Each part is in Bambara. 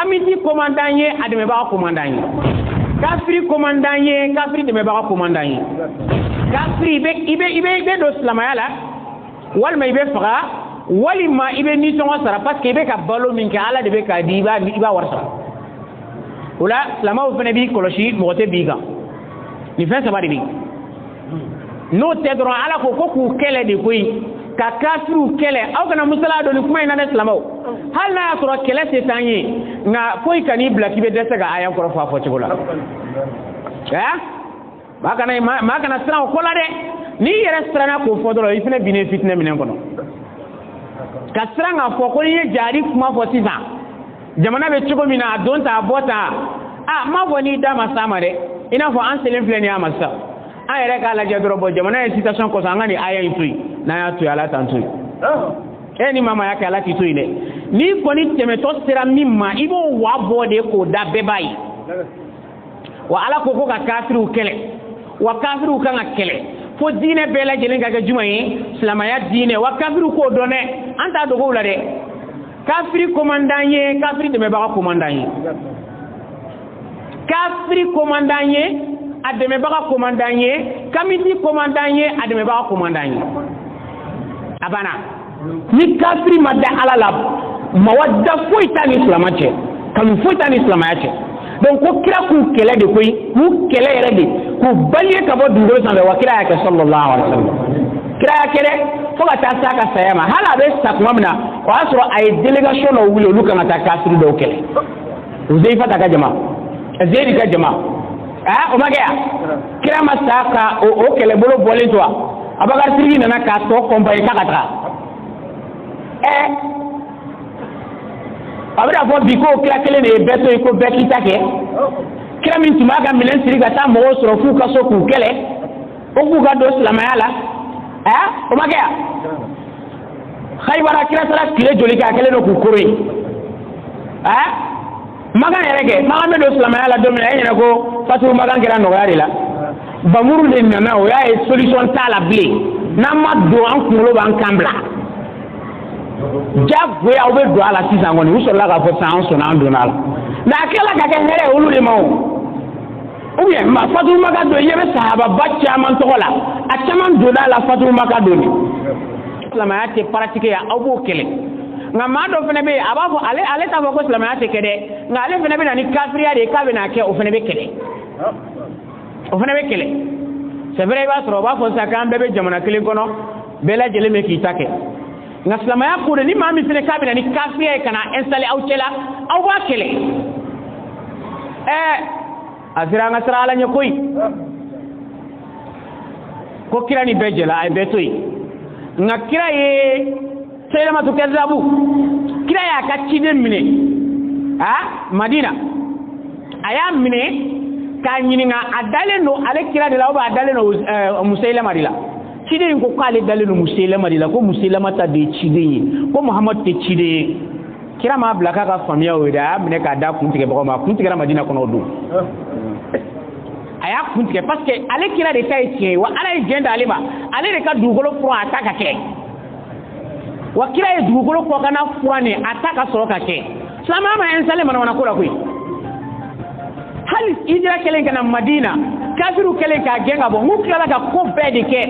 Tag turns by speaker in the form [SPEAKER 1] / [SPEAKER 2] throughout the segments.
[SPEAKER 1] kamiti commandant ye ademeba commandant ye kafiri commandant ye kafiri demeba commandant ye kafiri ibe do silamaya la walma ibe faga walima ibe ni tongo sara parce que ibe ka balo min ka ala de be ka di iba warsa wala silamaw fene bi koloshi mogote biga ni fen sabari bi no te dron ala ko ku kele de koy ka kafiru kele aw kana musala do ni kuma ina ne silamaw hal na soro kele setanye nga koy kani blaki be desa ga ayan ko fa fo ci gola ma kana sira ko la de ni yere sira ko fo do ifine bine fitne minen kono ka sira nga fo ko ni jari kuma fo tiza jamana be cigo mina don ta bota ma woni da masama de ina fo an selen fleni amasa an yere ka la jadro bo jamana e situation ko sangani ayan tuy na ya tuy ala tantu ni mama yake ala ti tuy ne ni ko ni teme to sira mimma ibo wa bode ko da bebai wa ala ko ka kafiru kele wa kafiru kan kele fo dine bela jelen ga jumaye islamaya dine wa kafiru ko donne anta dogo la de kafiri commandant ye kafiri de meba commandant ye kafiri commandant ye ademe ba commandant ye kamiti commandant ye ademe ba commandant ye abana ni kafiri madda ala la mawadda fo itani islamache kan fo itani islamache donc ko kira ku kele de koy ku kele yere de ku baliye ka bo dungo san wa kira yake sallallahu alaihi wasallam kira kele fo ka ta saka sayama hala be sakuma mina wa asro ay delegation o wulo luka ngata kafiri do kele uzaifa ta ka jama azeri ka jama o magaya kira masaka o kele bolo bolé toi abagar sirgi nana ka to compagnie ka katra abra fo biko kira kele ne beto ko beki take kira min tuma ga milen siriga ta mo soro fu ka so ku kele o ku ga do islamaya la o magaya khaybara kira sara kile joli ka kele no ku kore maga yerege maga me do islamaya la do mi ene ko fatu maga ngira no yari la bamuru le nana o ya e solution ta la blé na ma do an kulo ban kambla jagwe awe do ala sisa ngoni usola ka fo san so na ndo na na kala ka ke here ulu le mawo uye ma fatu maga do yebe sahaba bacca man to la a chaman do la fatu maga do ni islamaya te pratique ya abo kele nga ma do fene be abafo ale ta ko islamaya te kede nga ale fene be na ni kafiriya de ka be na ke o fene be kele c'est vrai ba tro ba fo saka be jamana kele kono bela jele me ki take nga islamaya ko ni ma mi fene ka be na ni kafiriya kana installer aw cela aw ba kele asira nga sara la nyakoy ko kira ni bejela ay betoy nga kira ye selama to kazabu kira ya ka cide mine madina aya mine ka nyini nga adale no ale kira de la oba adale no musailama dila cide ko kale dale no musailama dila ko musailama ta de cide ko muhammad te cide kira ma blaka ka famia weda mine ka da kuntige bako ma kuntige madina kono do aya kuntige parce que ale kira de tay tie wa ala jenda ale ba ale de ka dugolo pro ataka ke wa kira ye dugolo ko kana fuane ataka soro ka ke sama ma ensale mana wana kula koi hal hijra kelen kana madina kafiru kelen ka genga bo mu kala ka ko bede ke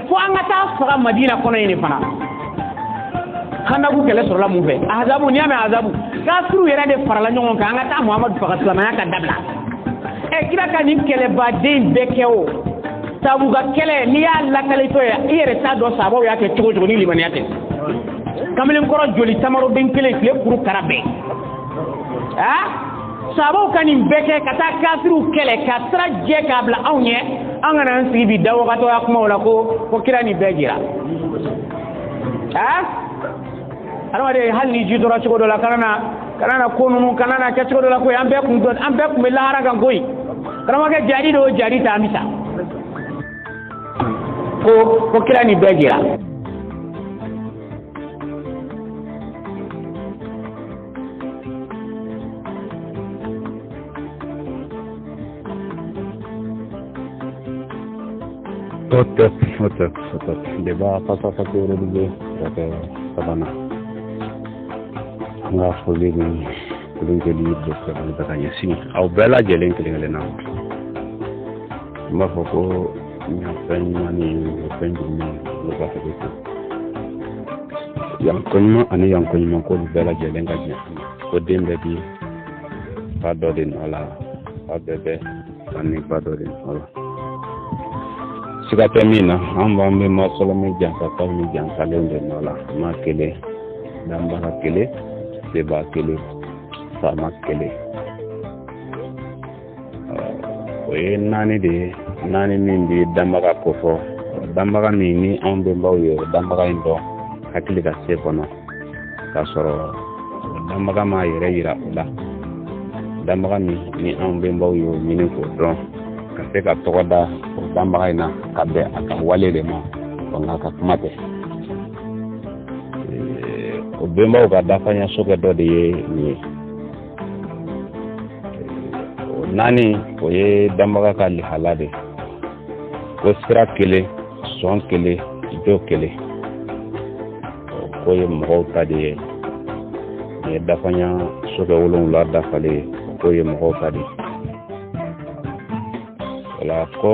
[SPEAKER 1] fo angata fara madina kono yene fana khana ku kele soro la mu be azabu ni ame azabu kafiru yere de farala nyon ka angata muhammad faka salama ka dabla kira ka ni kele badin bekeo tabu ga kele ni ya la kale to ya yere ta do sabo ya ke tugo ni limani ate kamelen koro joli tamaro ben kele le kuru karabe sabo kanin beke kata kafiru kele ka tra je kabla awnye angana nsibi dawo gato ya kuma wala ko kira ni bejira ara de halni jidora ci godo la kanana konunu kanana ke ci godo la ko ambe kum la haraga goyi kana ga jadi ta amisa ko kira ni bejira Otak. Deba pasa kuro dulu, kata sabana. Nggak boleh ni
[SPEAKER 2] kulun keli do ko da ka yesi aw bela jelen kelen na ma foko nya fen mani fen dum lo ba ko yang konma ani yang konma ko bela jelen ga ko dembe bi ba do den ala ba bebe ani ba do den ala sika temina amba me ma solo me janka ta mi janka le den ala ma kele dambara kele seba kele sama kele oye nani min di dambara kofo dambara ni on be baw yo dambara indo hakili ka se kono ka soro dambara ma yere yira ula dambara ni on be baw yo mini ko don ka se ka togoda dambara ina ka be aka walele ma on ka kumate o bemba ga dafanya soke do de ni nani o ye dambara ka li halade ko sira kele son kele do kele ko ye mo ta de ye dafanya soke wolon la dafale ko ye mo ta de wala ko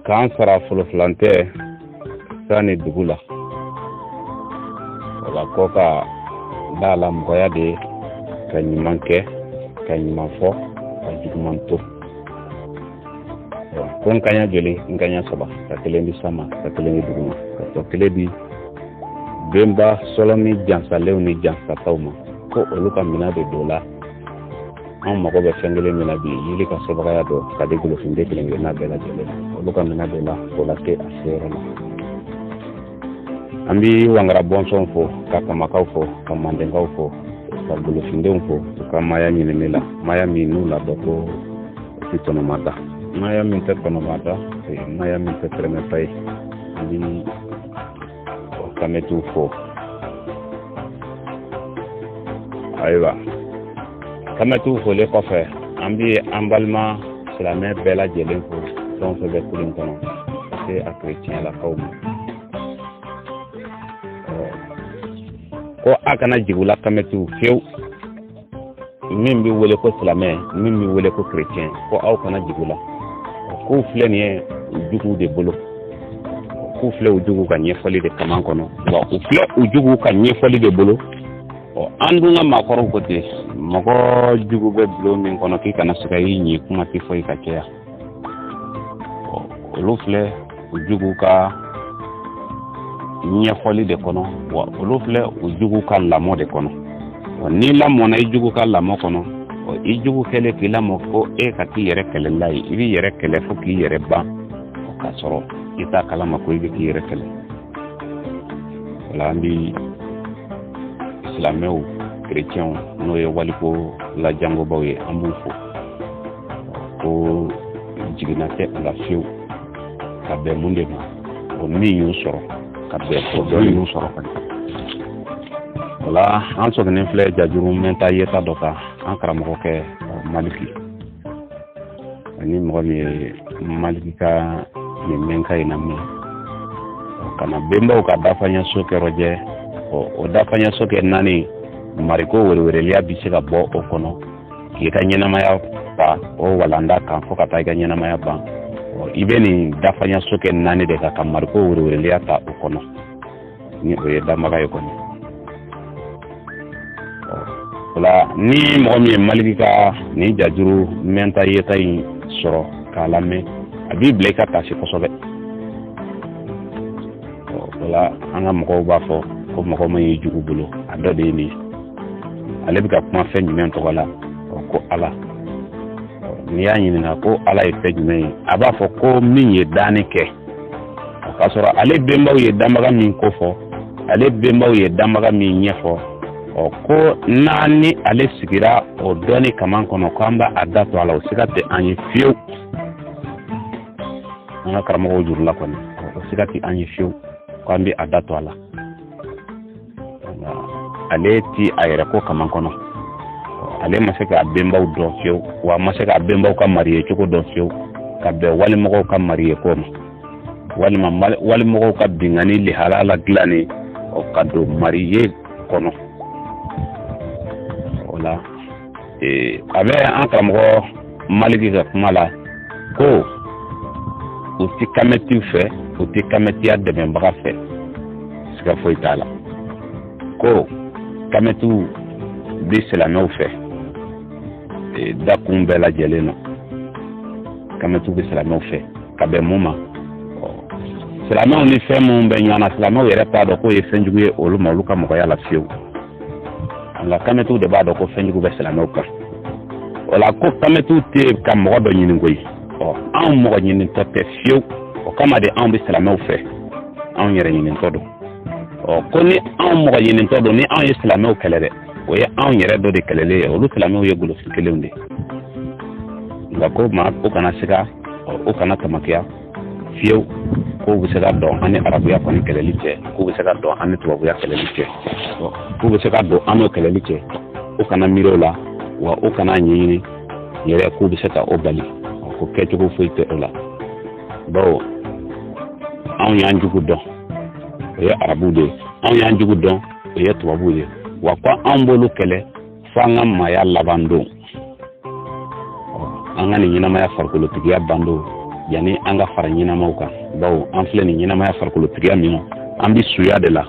[SPEAKER 2] kan sara fulo flante sani dugula wala ko ka dala mboya de kanyimanke kanyimafo ajumanto kon kanya jeli nganya soba takelendi sama takelendi duguma takelendi bemba solomi jansa lewni jansa tawma ko oluka mina de dola an mago be fengele mina bi yili ka soba ya do kade gulo finde kelenge na bela jele oluka mina de la dola ke asero la ambi wangara bonson fo kakamakaw fo kamandengaw fo ka gulo finde fo ka maya nyinela maya minu la doko fitono mata maya min te kono mata maya min te treme pay ambi kametu fo aywa kametu fo le kofe ambi ambalma silame bela jelen fo don fe be kulin kono c'est à chrétien la kaw ko akana jigula kametu few min bi wele ko silame min bi wele ko chrétien ko aw kana jigula ko fleni jugu de bolo ko fle ujugu ka nyefali de kaman kono wa ko fle ujugu ka nyefali de bolo o andunga makoro ko de mako jugu be blo min kono ki kana suka yi nyi kuma ti foi ka kya o lo fle ujugu ka nyefali de kono wa o lo fle ujugu ka lamo de kono ni lamo na ijugu ka lamo kono o ijugu kele ki lamo ko e ka ti yere kele lai ibi yere kele fo ki yere ba o ka soro ita kalama ko ibi ki yere kele wala mbi islameu chrétien no ye waliko la jango bawe amufo ko jiginate la fiu ka be munde o ni yu soro ka be ko do yu soro wala an so ne fle jajuru menta yeta doka an karamo ke maliki ani mo mi maliki ka ni menka ina mi kana bemba ka dafanya soke roje o dafanya soke nani mariko were lia bisika bo o kono ki ka nyena maya pa o walanda kan fo ka ta ga nyena maya ba o ibeni dafanya soke nani de ka mariko were lia ta o kono ni o ye damaga yo kono wala ni mo mi maliki ka ni jajuru menta yeta yi soro kala me abi bleka ta shi kosobe wala anga mo ba fo ko mo may jugu bulo ado de ni ale bi ka kuma fe nyime to wala ko ala ni ya nyina na ko ala e fe nyime aba fo ko min ye dani ke ka soro ale bemba ye damaga min ko fo ale bemba ye damaga min nyefo o ko nani ale sigira o doni kaman kono ko amba adato ala o sigate anyi fiu ana karamo jurla kono o sigati anyi fiu ko ambi adato ala ale ti ayere ko kaman kono ale masaka bemba do fiu wa masaka bemba ka mariye choko do fiu ka be wali mo ka mariye ko wali mo ka bingani li halala glani o ka do mariye kono Voilà. Avec un karamɔgɔ Maliki ka kuma la ko u ti kamɛtiw fɛ u ti kamɛtiya dɛmɛbaga fɛ siga foyi t'a la ko kamɛtiw bi silamɛw fɛ dakun bɛɛ lajɛlen na kamɛtiw bi silamɛw fɛ ka bɛn mun ma silamɛw ni fɛn minnu bɛ ɲɔgɔn na silamɛw yɛrɛ t'a dɔn k'o ye fɛn jugu ye olu ma olu ka mɔgɔya la fiyewu nka kamɛtiw de b'a dɔn ko fɛn jugu bɛ silamɛw kan o la ko kamɛtiw tɛ ka mɔgɔ dɔ ɲini koyi anw mɔgɔ ɲinitɔ tɛ fiyewu o kama de anw bɛ silamɛw fɛ anw yɛrɛ ɲinitɔ don ko ni anw mɔgɔ ɲinitɔ don ni anw ye silamɛw kɛlɛ dɛ o ye anw yɛrɛ dɔ de kɛlɛlen ye olu silamɛw ye golosi kelenw de nka ko maa o kana siga o kana tamakiya fiyewu k'u bɛ se ka dɔn an ni arabuya kɔni kɛlɛli cɛ k'u bɛ se ka dɔn an ni tubabuya kɛlɛli cɛ k'u bɛ se ka dɔn an n'o kɛlɛli cɛ o kana miiri o la wa o kana ɲɛɲini yɛrɛ k'u bɛ se ka o bali ko kɛcogo foyi tɛ o la bawo anw y'an jugu dɔn o ye arabuw de ye anw y'an jugu dɔn o ye tubabuw ye wa ko anw b'olu kɛlɛ fo an ka maaya laban don an ka nin ɲɛnamaya farikolotigiya ban don yanni an ka fara ɲɛnamaw kan bawo an filɛ nin ɲɛnamaya farikolotigiya min an bɛ suya de la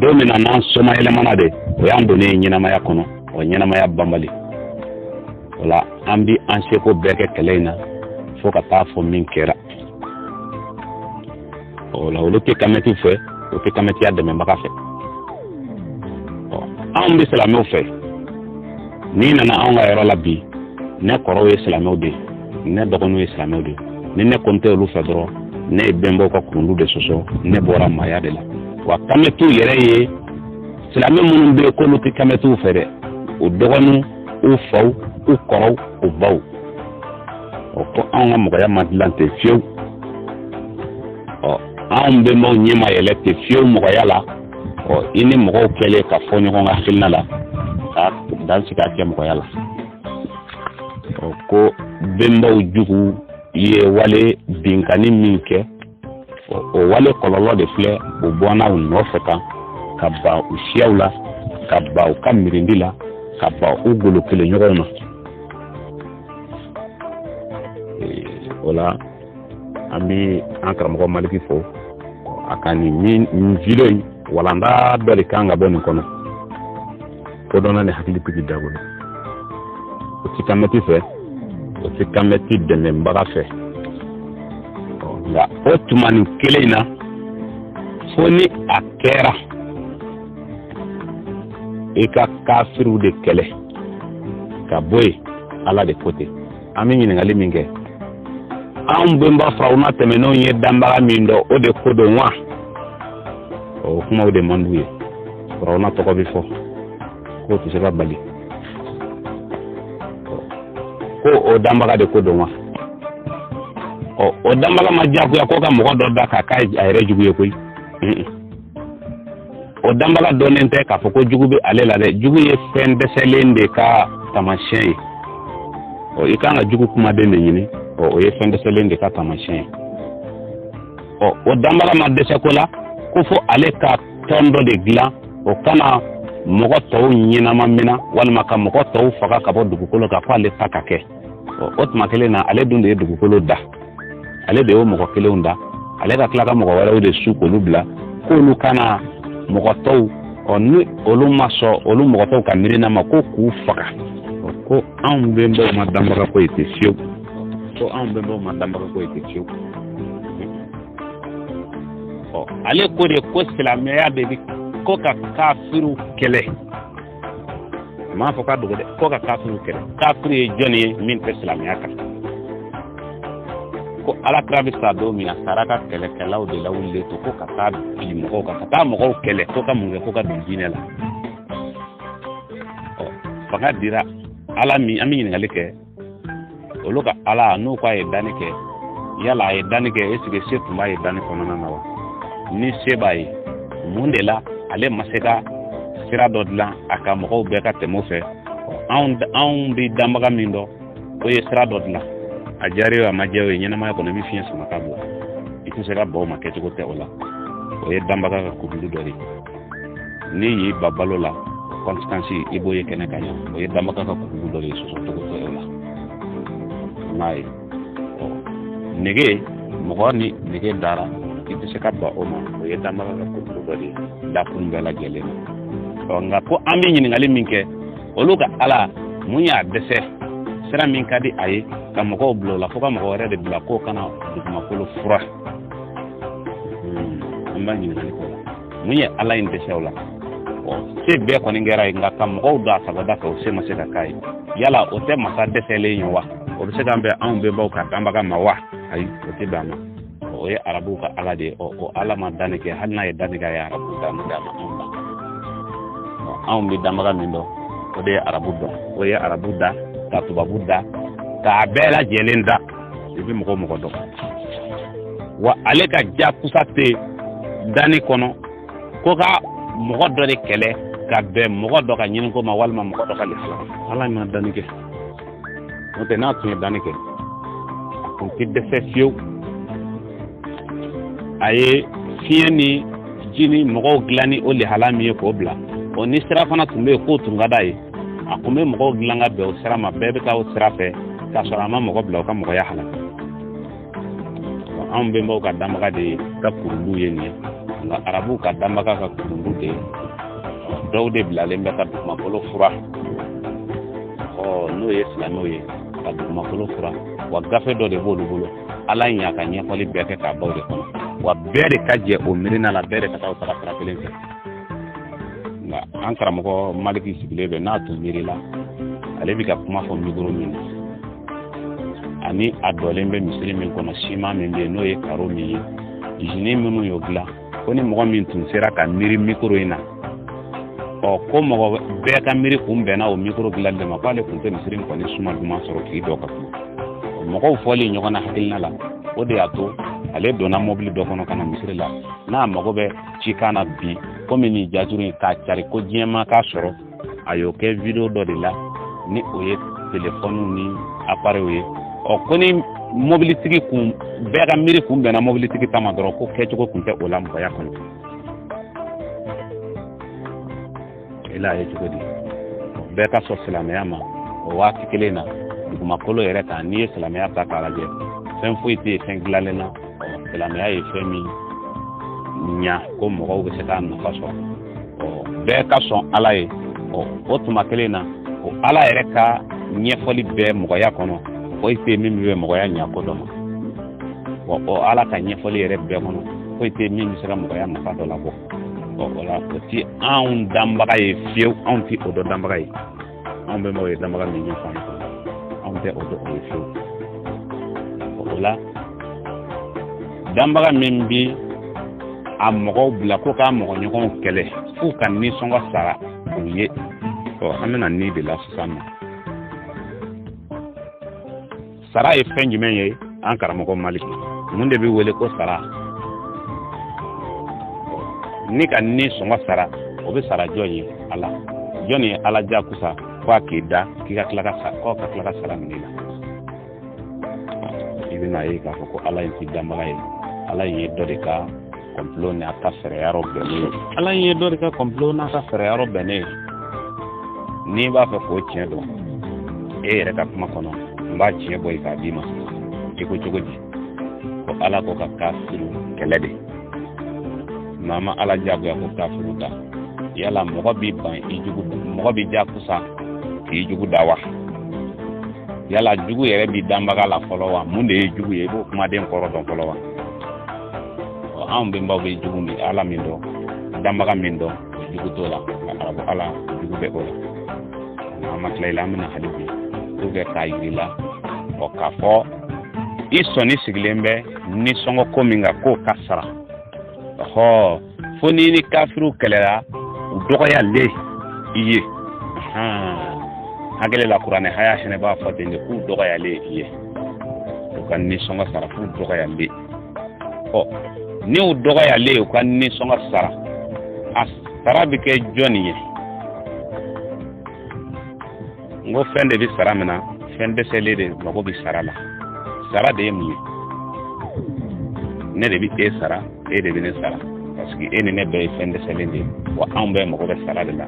[SPEAKER 2] don min na n'an soma yɛlɛmana de o y'an donnen ye ɲɛnamaya kɔnɔ o ɲɛnamaya banbali o la an bɛ an seko bɛɛ kɛ kɛlɛ in na fo ka taa fɔ min kɛra o la olu tɛ kamɛti fɛ o tɛ kamɛtiya dɛmɛbaga fɛ anw bɛ silamɛw fɛ n'i nana anw ka yɔrɔ la bi ne kɔrɔw ye silamɛw de ye ne dɔgɔninw ye silamɛw de ye ni ne kɔni tɛ olu fɛ dɔrɔn ne ye bɛnbaw ka kurundu de sɔsɔ ne bɔra maaya de la wa kamɛtiw yɛrɛ ye silamɛ minnu bɛ yen k'olu tɛ kamɛtiw fɛ dɛ u dɔgɔninw u faw u kɔrɔw u baw ko anw ka mɔgɔya ma dilan ten fiyewu anw bɛnbaw ɲɛ ma yɛlɛ ten fiyewu mɔgɔya la i ni mɔgɔw kɛlen ka fɔ ɲɔgɔn ka hakilina la ka dansigi a kɛ mɔgɔya la ko bɛnbaw jugu ye wale binkani min kɛ o wale kɔlɔlɔ de filɛ u bɔnna u nɔfɛ kan ka ban u siyaw la ka ban u ka mirindi la ka ban u golo kelen ɲɔgɔn na o la an bɛ an karamɔgɔ Maliki fo a ka nin video in walanda dɔ de kan ka bɔ nin kɔnɔ ko dɔnna ni hakili pigi da bolo o ti kamɛti fɛ o ti kamɛti dɛmɛbaga fɛ nka o tuma nin kelen in na fo ni a kɛra i ka kafiriw de kɛlɛ ka bɔ yen ala de ko ten an bɛ ɲininkali min kɛ anw bɛnba faw na tɛmɛnenw ye danbaga min dɔn o de ko don wa o kumaw de man d'u ye faw na tɔgɔ bɛ fɔ k'o tɛ se ka bali ko o danbaga de ko don wa o danbaga ma diyagoya ko ka mɔgɔ dɔ da k'a k'a yɛrɛ jugu ye koyi o danbaga dɔnnen tɛ k'a fɔ ko jugu bɛ ale la dɛ jugu ye fɛn dɛsɛlen de ka taamasiyɛn ye i kan ka jugu kumaden de ɲini o ye fɛn dɛsɛlen de ka taamasiyɛn ye o danbaga ma dɛsɛ ko la ko fo ale ka tɔn dɔ de dilan o kana mɔgɔ tɔw ɲɛnama mina walima ka mɔgɔ tɔw faga ka bɔ dugukolo kan fo ale ta ka kɛ o tuma kelen na ale dun de ye dugukolo da ale de y'o mɔgɔ kelenw da ale ka tila ka mɔgɔ wɛrɛw de su k'olu bila k'olu kana mɔgɔ tɔw ni olu ma sɔn olu mɔgɔ tɔw ka miirina ma ko k'u faga ko anw bɛnbaw ma danbaga ko ye ten fiyewu ko anw bɛnbaw ma danbaga ko ye ten fiyewu ale ko de ko silamɛya de bi ko ka kafiriw kɛlɛ m'a fɔ k'a dogo dɛ ko ka kafiriw kɛlɛ kafiri ye jɔn ye min tɛ silamɛya kan ko alakira bɛ sa don min a sara ka kɛlɛkɛlaw de la wulilen to ko ka taa bili mɔgɔw kan ka taa mɔgɔw kɛlɛ ko ka mun kɛ ko ka don diinɛ la fanga dira ala min an bɛ ɲininkali kɛ olu ka ala n'u ko a ye danni kɛ yala a ye danni kɛ est-ce que se tun b'a ye danni kɔnɔna na wa ni se b'a ye mun de la ale ma se ka sira dɔ dilan a ka mɔgɔw bɛɛ ka tɛmɛ o fɛ anw bɛ danbaga min dɔn o ye sira dɔ dilan a diyara o a ma diya o ye ɲɛnamaya kɔnɔ i bɛ fiɲɛ sama ka bɔ i tɛ se ka baw ma kɛcogo tɛ o la o ye danbaga ka kuruli dɔ de ye n'i y'i ba balo la conséquence i b'o ye kɛnɛ kan o ye damaga ka kurugu dɔ de ye sɔsɔcogo tɔ la n'a ye nege mɔgɔ ni nege dara i tɛ se ka ban o ma o ye damaga ka kurugu dɔ de ye dakun bɛɛ lajɛlen na nka ko an bɛ ɲininkali min kɛ olu ka ala mun y'a dɛsɛ sira min ka di a ye ka mɔgɔw bila o la fo ka mɔgɔ wɛrɛ de bila k'o kana dugumakolo fura an b'a ɲininkali k'o la mun ye ala in dɛsɛ o la se bɛɛ kɔni kɛra ye nka ka mɔgɔw da sabada fɛ o se ma se ka k'a ye yala o tɛ masa dɛsɛlen ye wa o bɛ se ka bɛn anw bɛnbaw ka danbaga ma wa ayi o tɛ bɛn a ma o ye arabuw ka ala de ye o ala ma danni kɛ hali n'a ye danni kɛ a ye arabuw danni kɛ a ma anw la anw bɛ danbaga min dɔn o de ye arabu dɔn o ye arabu da ka tubabu da k'a bɛɛ lajɛlen da i bɛ mɔgɔ mɔgɔ dɔn wa ale ka jakusa tɛ danni kɔnɔ ko ka mɔgɔ dɔ de kɛlɛ ka bɛn mɔgɔ dɔ ka ɲini ko ma walima mɔgɔ dɔ ka lafiya ala ma danni kɛ n'o tɛ n'a tun ye danni kɛ a tun tɛ dɛsɛ fiyewu a ye fiɲɛ ni ji ni mɔgɔw dilan ni o lihala min ye k'o bila o ni sira fana tun bɛ yen k'o tun ka d'a ye a tun bɛ mɔgɔw dilan ka bɛn o sira ma bɛɛ bɛ taa o sira fɛ k'a sɔrɔ a ma mɔgɔ bila o ka mɔgɔya halaka anw bɛnbaw ka danbaga de ye ka kurundu ye nin ye nka arabuw ka danbaga ka kurundu de ye dɔw de bilalen bɛ ka dugumakolo fura n'o ye silamɛw ye ka dugumakolo fura wa gafe dɔ de b'olu bolo ala in y'a ka ɲɛfɔli bɛɛ kɛ k'a baw de kɔnɔ wa bɛɛ de ka jɛ o miirina la bɛɛ de ka taa o taga sira kelen fɛ nka an karamɔgɔ maliki sigilen bɛ n'a tun miirila ale bɛ ka kuma fɔ mikoro min na ani a dɔlen bɛ misiri min kɔnɔ siman min bɛ yen n'o ye karo min ye izini minnu y'o dilan ko ni mɔgɔ min tun sera ka miiri mikoro in na ko mɔgɔ bɛɛ ka miiri kun bɛnna o mikoro dilanli de ma k'ale tun tɛ misiri in kɔni suma duman sɔrɔ k'i dɔ ka kuma mɔgɔw fɔlen ɲɔgɔn na hakilina la o de y'a to ale donna mobili dɔ kɔnɔ ka na misiri la n'a mago bɛ cikan na bi komi nin jajuru in k'a cari ko diɲɛma k'a sɔrɔ a y'o kɛ video dɔ de la ni o ye telefɔniw ni appareil ye ko ni mobilitigi kun bɛɛ ka miiri kun bɛnna mobilitigi ta ma dɔrɔn ko kɛcogo kun tɛ o la mɔgɔya kɔnɔ ila ye cogo di bɛɛ ka sɔn silamɛya ma o waati kelen na dugumakolo yɛrɛ kan n'i ye silamɛya ta k'a lajɛ fɛn foyi tɛ yen fɛn dilanlen na silamɛya ye fɛn min ɲa ko mɔgɔw bɛ se k'a nafa sɔrɔ bɛɛ ka sɔn ala ye o tuma kelen na o ala yɛrɛ ka ɲɛfɔli bɛɛ mɔgɔya kɔnɔ foyi tɛ min bɛ mɔgɔya ɲa ko dɔ ma o ala ka ɲɛfɔli yɛrɛ bɛɛ kɔnɔ foyi tɛ min bɛ se ka mɔgɔya nafa dɔ labɔ o la o ti anw danbaga ye fiyewu anw ti o dɔ danbaga ye anw bɛ maaw ye danbaga min ɲɛfɔ an kɔnɔ anw tɛ o dɔ o ye fiyewu o la danbaga min bi a mɔgɔw bila ko k'a mɔgɔ ɲɔgɔnw kɛlɛ f'u ka nisɔngɔ sara u ye an bɛna nin de la sisan nɔ sara ye fɛn jumɛn ye an karamɔgɔ maliki mun de bɛ wele ko sara ni ka ni sɔngɔ sara o bɛ sara jɔn ye ala jɔn ye ala jakusa fo a k'i da k'i ka tila ka sara k'o ka tila ka sara minɛ la i bɛna ye k'a fɔ ko ala in ti danbaga ye ala in ye dɔ de ka complot n'a ka fɛɛrɛ bɛnnen ye ala in ye dɔ de ka complot n'a ka fɛɛrɛ bɛnnen ye n'i b'a fɛ k'o tiɲɛ dɔn e yɛrɛ ka kuma kɔnɔ n b'a tiɲɛ bɔ i k'a d'i ma i ko cogo di ko ala ko ka kafiru kɛlɛ de maa ma ala jagoya ko kafiru da yala mɔgɔ b'i ban i jugu mɔgɔ b'i jakusa k'i jugu da wa yala jugu yɛrɛ b'i danbaga la fɔlɔ wa mun de ye jugu ye i b'o kumaden kɔrɔ dɔn fɔlɔ wa anw bɛnbaw bɛ jugu min ala min dɔn danbaga min dɔn jugu t'o la arabu ala jugu bɛ o la an ma tila i la an bɛna hali bi puruke k'a yiri la k'a fɔ i sɔnni sigilen bɛ nisɔngɔ ko min kan k'o ka sara fo n'i ni kafiru kɛlɛla u dɔgɔyalen i ye hakili la kuranɛ haya fɛnɛ b'a fɔ ten de k'u dɔgɔyalen i ye u ka nisɔngɔ sara f'u dɔgɔyalen ni u dɔgɔyalen u ka nisɔngɔ sara a sara bɛ kɛ jɔn ye n ko fɛn de bɛ sara min na fɛn dɛsɛlen de mago bɛ sara la sara de ye mun ye ne de bɛ e sara e de bɛ ne sara parce que e ni ne bɛɛ ye fɛn dɛsɛlen de ye wa anw bɛɛ mago bɛ sara de la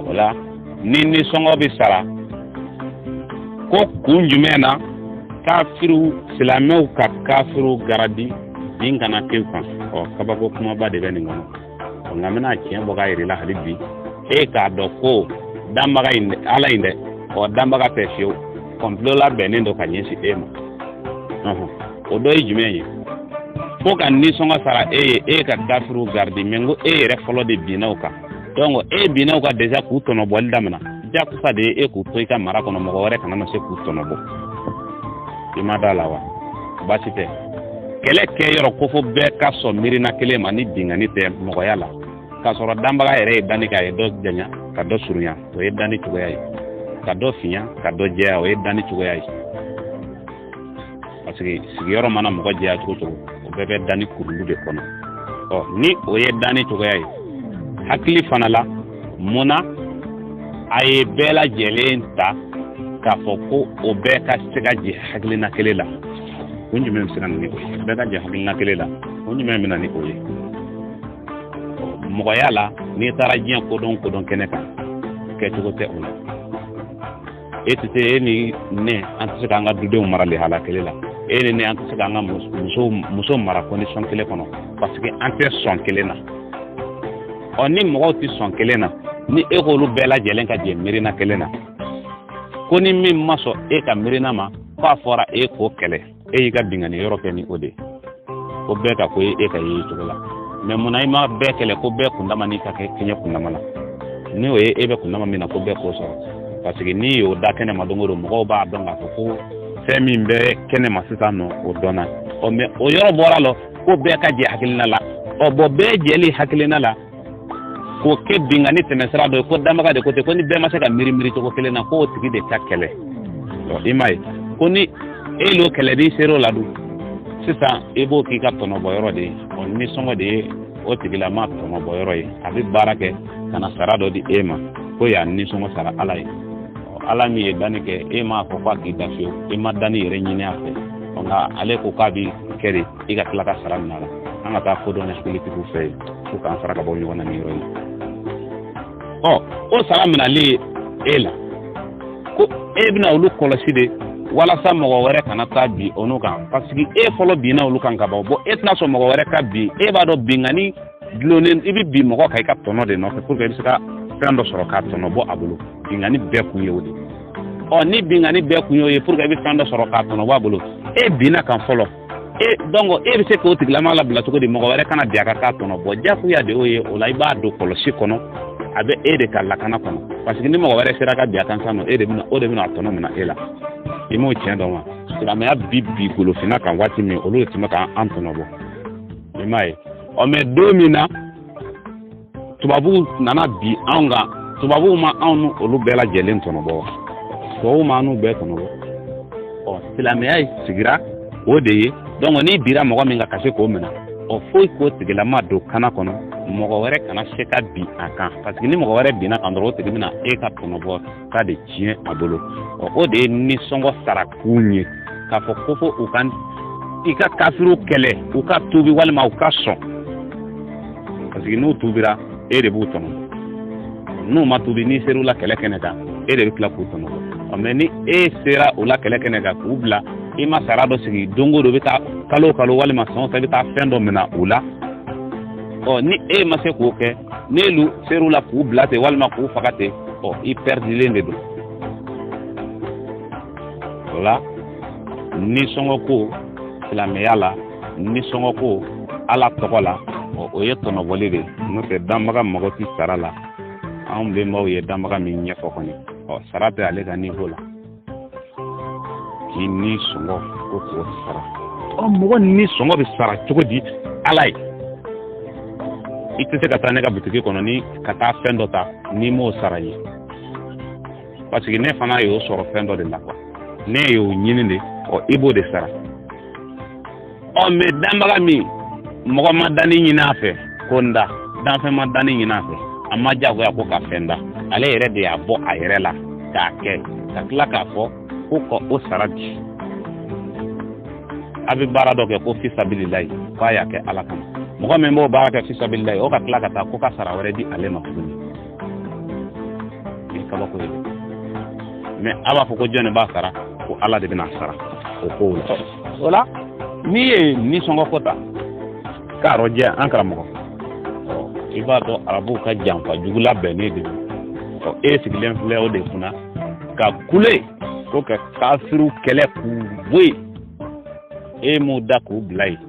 [SPEAKER 2] ola ni songo bi sara ko kun jumena kafiru silameu ka kafiru garadi dingana kewkan o kabako kuma ba de beni ngono o ngamena kien boga irila halibi e ka do ko dambaga inde ala inde o dambaga pesio komplola benendo kanyesi ema o do jumenye fo kan ni songo sara e ka kafiru gardi mengo e re folo de binauka donc e binauka deja ku tono bol damna ja ku fa de e ku to ka mara kono mo gore kana no se ku tono bo imada lawa basite kele ke yoro ko fo be ka so mirina kele mani dingani te mo ko yala ka so dambaga ere dani ka e do janya ka do surunya o e dani tugo yayi ka do finya ka do je o e dani tugo yayi parce que sigiyoro mana mo ko je tugo tugo o be dani kurulu de kono o ni o e dani tugo yayi hakli fanala muna ay bela jelenta ka foko o be ka siga ji hakli na kelela kunju mem sinan ni ko be ka ji hakli na kelela kunju mem na ni ko ye mo yala ni tarajien ko don keneka ke to te ona etete ni ne antu ka nga dude marali hala kelela ene ne antu ka nga muso mara ko ni son kele kono parce que ante son kelena oni mo ti son kelena ni e ko lu bela jelen ka je mirina kelena ko ni mi maso e ka mirina ma fa fora e ko kele e yiga bingani europe ni ode ko be ka ko e ka yi to la mais munay ma be kele ko be kundama ni ka kenya kundama la ni o e be kundama mina ko be ko so parce que ni o da kene madongoro mo ba donga ko semi mbe kene masita no o dona o me o yoro boralo ko be ka je hakilina la o bo be jeli hakilina la ko ke bingani temesra do ko damaga de ko te ko ni be masaka mirimiri to ko kele na ko tigi de takele o imai ko ni elo kele di sero la du sisa ebo ki ka tono boyoro de on ni songo de o tigila ma tono boyoro yi abi barake kana sarado di ema ko ya ni songo sara alai ala mi e danike ema ko fa ki dafio ema dani re nyine afe onga ale ko ka bi keri iga klaka sara nala anga ta fodo na skuli ku fe ko kan sara ka bo ni wana ni roi o sara mina li ela ko ebna ulu koloside wala sa mo wore kana ta bi onu kan parce que e folo bi na ulu kan ka bo etna so mo wore ka bi e ba do bingani dlonen ibi bi mo ko kay ka tono de no pour que sika fendo soro ka tono bo abulu bingani be ku yewde o ni bingani be ku yoye pour que ibi fendo soro ka tono bo abulu e bina kan folo e dongo e be se ko tigla mala bla to ko di mo wore kana dia ka tono bo ja ku ya de oye o lai ba do kolo sikono abe e de kala kana kono parce que ni mo wore sera ka dia kan sano e de bina o de bina tono mina ela imo tiendoma la me bibi kulo fina kan wati me olu ti maka antono bo imai o me domina tubabu nana bi anga tubabu ma anu olu bela jelen tono bo so ma anu be tono bo o la me ay sigira o de donc ni bira mo mi nga kase ko mena o foi ko tigela ma do kana kono mo wore kana seka bi aka parce que ni mo wore bi na andro te mina e ka tono bo ka de chien abolo o de ni songo sara kunye ka fo kofo u kan ika kafiru kele u ka tubi walma u ka so parce que no tubira e de butono no ma tubi ni seru la kele keneka e de kla kutono o me ni e sera u la kele keneka ku bla e ma sara do sigi dongo do bita kalo walma son ta bita fendo mena ula o ni e ma se ko ke nelu seru la ku bla te walma ku fakate o i perdi lende do la ni songo ko la meyala ni songo ko ala tokola o ye tono bolide no te damaga magoti sarala am be maw ye damaga mi nyefo ko ni o sarate ale ga ni hola ki ni songo ko ko sara o mo ni songo be sara chogodi alai itese ka tane ka butiki kono ni kata fendo ta ni mo sara yi parce que ne fana yo soro fendo de la quoi ne yo nyininde o ibo de sara o me dambaga mi mo ma dani nyina fe konda dan fe ma dani nyina fe amma jago ya ko ka fenda ale yere de ya bo ayere la ka ke ka kla ka fo ko o sara di abi barado ke ko fi sabilillah fa ya ke alakam mo me mo baraka fi sabilillah o ka kla ka ta ko ka sara wore di ale ma funi kabako ye mais aba fo ko jone ba sara ko ala de bina sara o ko wala ni ye ni songo kota ka roje an karamo i b'a dɔn arabu ka janfa jugula bɛnnen de don e sigilen filɛ o de kunna ka kule ko ka kafiriw kɛlɛ k'u bɔ yen e m'o da k'u bila yen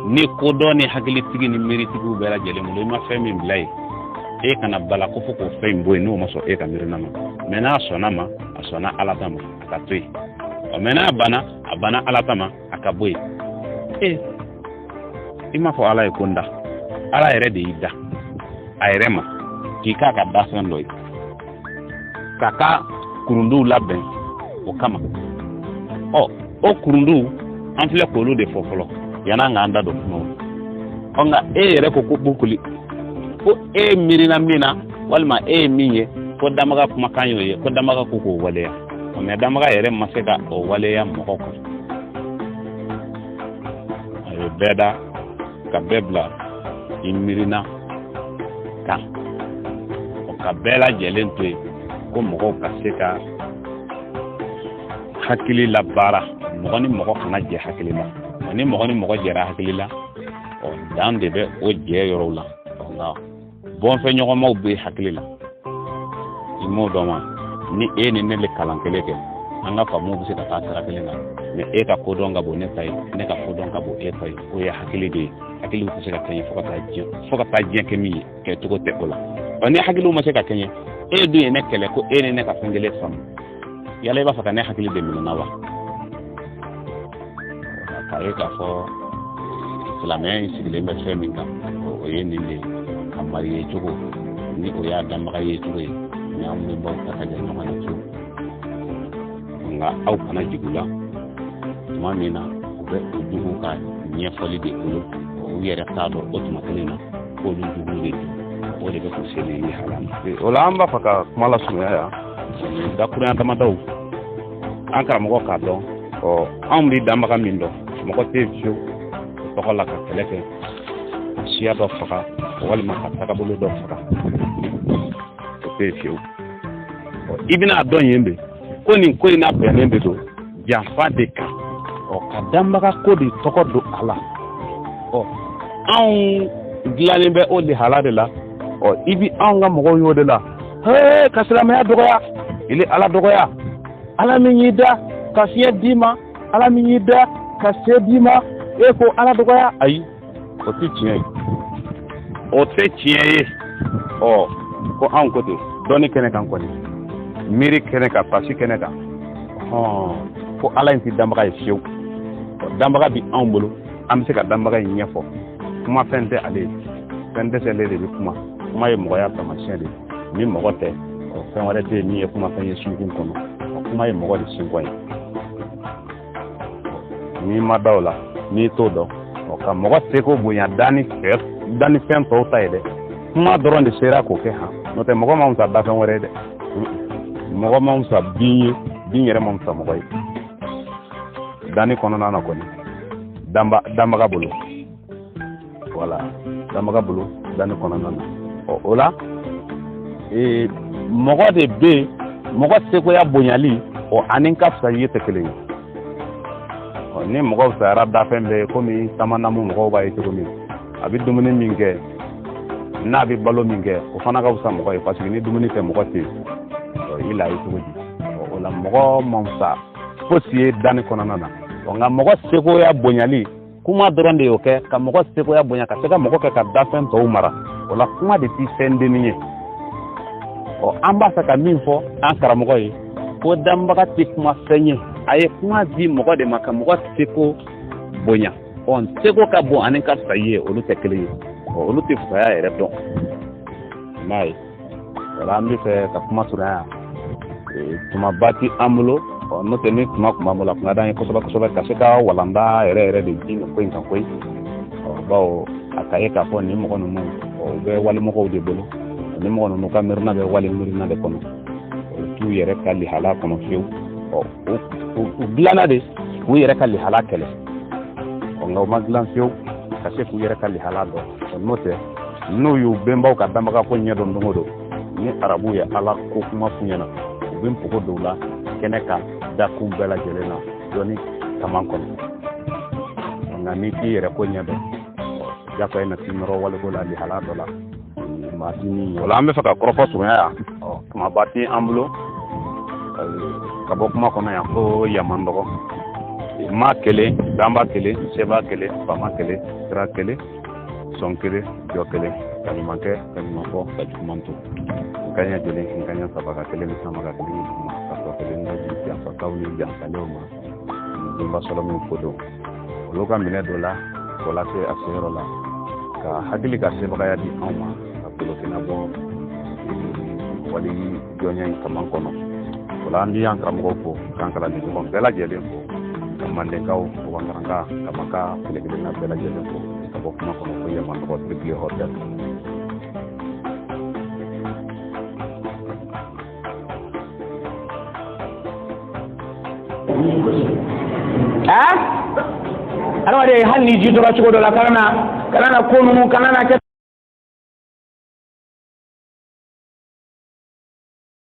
[SPEAKER 2] ni kodɔn ni hakilitigi ni miiritigiw bɛɛ lajɛlen bolo i ma fɛn min bila yen e kana bala ko fo k'o fɛn in bɔ yen n'o ma sɔn e ka miirina ma mais n'a sɔnna ma a sɔnna ala ta ma a ka to yen mais n'a banna a banna ala ta ma a ka bɔ yen i m'a fɔ ala ye ko n da ala yɛrɛ de y'i da a yɛrɛ ma k'i k'a ka dafɛn dɔ ye k'a ka kurundiw labɛn o kama o kurundiw an filɛ k'olu de fɔ fɔlɔ yan'an k'an da don kumaw nka e yɛrɛ ko bukuli ko e miirina min na walima e ye min ye ko damaga kumakan y'o ye ko damaga ko k'o waleya mais damaga yɛrɛ ma se ka o waleya mɔgɔ kan a ye bɛɛ da ka bɛɛ bila i miirina kan o ka bɛɛ lajɛlen to yen ko mɔgɔw ka se ka hakili la baara mɔgɔ ni mɔgɔ kana jɛ hakili la ni mɔgɔ ni mɔgɔ jɛra hakili la dan de bɛ o jɛ yɔrɔw la nka bɔnfɛn ɲɔgɔnmaw bɛ hakili la i m'o dɔn wa ni e ni ne le kalan kelen kɛ an ka faamuw bɛ se ka taa sira kelen na mais e ka kodɔn ka bon ne ta ye ne ka kodɔn ka bon e ta ye o ye hakili de ye hakiliw tɛ se ka kɛɲɛ fo ka taa diɲɛ kɛ min ye kɛcogo tɛ o la ni hakiliw ma se ka kɛɲɛ e dun ye ne kɛlɛ ko e ni ne ka fɛn kelen faamu yala i b'a fɛ ka ne hakili de minɛna wa k'a ye k'a fɔ silamɛya in sigilen bɛ fɛn min kan o ye nin de ye a mari ye cogo ni o y'a danbaga ye cogo ye ni an bɛ baw ta ka jan ɲɔgɔn na cogo nka aw kana jigin la tuma min na u bɛ u jugu ka ɲɛfɔli de bolo u yɛrɛ t'a dɔn o tuma kelen na k'olu jugu de don o de bɛ k'u seli ye haram o la an b'a fɛ ka kuma lasurunya yan dakurunya damadaw an karamɔgɔ k'a dɔn anw bɛ danbaga min dɔn mɔgɔ tɛ fiyewu tɔgɔ la ka kɛlɛ kɛ siya dɔ faga walima ka tagabolo dɔ faga o tɛ fiyewu i bɛna dɔn yen bɛ ko nin ko in n'a bɛnnen de don janfa de kan ka danbaga ko de tɔgɔ don a la anw dilanlen bɛ o lihala de la i bi anw ka mɔgɔw y'o de la ka silamɛya dɔgɔya ili ala dɔgɔya ala min y'i da ka fiɲɛ d'i ma ala min y'i da ka se d'i ma e ko ala dɔgɔya ayi o tɛ tiɲɛ ye o tɛ tiɲɛ ye ko anw ko ten dɔnni kɛnɛ kan kɔni miiri kɛnɛ kan pasi kɛnɛ kan ko ala in tɛ danbaga ye fiyewu danbaga bi anw bolo an bɛ se ka danbaga in ɲɛfɔ kuma fɛn tɛ ale ye fɛn dɛsɛlen de bɛ kuma ye mɔgɔya taamasiyɛn de ni mɔgɔ tɛ fɛn wɛrɛ tɛ yen min ye kuma fɛn ye sunkun kɔnɔ kuma ye mɔgɔ de sunkɔn ye n'i ma da o la n'i t'o dɔn ka mɔgɔ seko bonya danni fɛn tɔw ta ye dɛ kuma dɔrɔn de sera k'o kɛ n'o tɛ mɔgɔ ma wusa dafɛn wɛrɛ ye dɛ mɔgɔ ma wusa bin ye bin yɛrɛ ma wusa mɔgɔ ye danni kɔnɔna na kɔni danbaga bolo voilà danbaga bolo danni kɔnɔna na o la mɔgɔ de bɛ yen mɔgɔ sekoya bonyali ani ka fisa ye tɛ kelen ye ni mɔgɔ fisayara dafɛn bɛɛ komi samanamu mɔgɔw b'a ye cogo min a bɛ dumuni min kɛ n'a bɛ balo min kɛ o fana ka fisa mɔgɔ ye parce que ni dumuni tɛ mɔgɔ tɛ yen i la ye cogo di o la mɔgɔ ma fisa fosi ye danni kɔnɔna na nka mɔgɔ sekoya bonyali kuma dɔrɔn de y'o kɛ ka mɔgɔ sekoya bonya ka se ka mɔgɔ kɛ ka dafɛn tɔw mara o la kuma de tɛ fɛn denni ye an b'a fɛ ka min fɔ an karamɔgɔ ye ko danbaga tɛ kuma fɛn ye a ye kuma di mɔgɔ de ma ka mɔgɔ seko bonya seko ka bon ani ka fisa ye olu tɛ kelen ye olu tɛ fisaya yɛrɛ dɔn i m'a ye o la an bɛ fɛ ka kuma surunya yan tumaba tɛ an bolo n'o tɛ ni tuma kun b'an bolo a kun ka d'an ye kosɛbɛ kosɛbɛ ka se ka walanda yɛrɛ yɛrɛ de di nin ko in kan koyi bawo a ka ye k'a fɔ nin mɔgɔ ninnu u bɛ walimɔgɔw de bolo ni mɔgɔ ninnu ka miirina bɛ wali miirina de kɔnɔ u t'u yɛrɛ ka lihala kɔnɔ fiyewu u dilanna de k'u yɛrɛ ka lihala kɛlɛ nka u ma dilan fiyewu ka se k'u yɛrɛ ka lihala dɔn n'o tɛ n'u y'u bɛnbaw ka danbaga ko ɲɛdɔn don o don ni arabu ye ala ko kuma f'u ɲɛna u bɛ npogo dɔw la kɛnɛ kan dakun bɛɛ lajɛlen na dɔɔni kaman kɔnɔ nka n'i k'i yɛrɛ ko ɲɛ dɔn jakoya na t'i nɔrɔ waliko la lihala dɔ la maa ti min ye o la an bɛ fɛ ka kɔrɔfɔ surunya yan kumaba ti an bolo ka bɔ kuma kɔnɔ yan ko yaman dɔgɔ maa kelen danba kelen seba kelen fama kelen sira kelen sɔn kelen jɔ kelen ka ɲuman kɛ ka ɲuman fɔ ka juguman to nkaɲɛ jelen nkaɲɛ saba ka kelen ni sama ka kelen ni duguma ka sɔrɔ kelen na ji janfataw ni janfalenw ma denba sɔrɔ min ko don olu ka minɛ dɔ la o lase a seyɔrɔ la ka hakili ka sebagaya di anw ma ka bolokina bɔ wali jɔnya in kaman kɔnɔ o la an di an karamɔgɔw fo k'an kalanden ɲɔgɔn bɛɛ lajɛlen fo ka mandenkaw wangaranka kamaka kelen-kelenna bɛɛ lajɛlen fo ka bɔ kuma kɔnɔ ko yaman tɔgɔ triple hotel
[SPEAKER 1] adamaden hali ni ji tora cogo dɔ la kana na ko ninnu kana na kɛ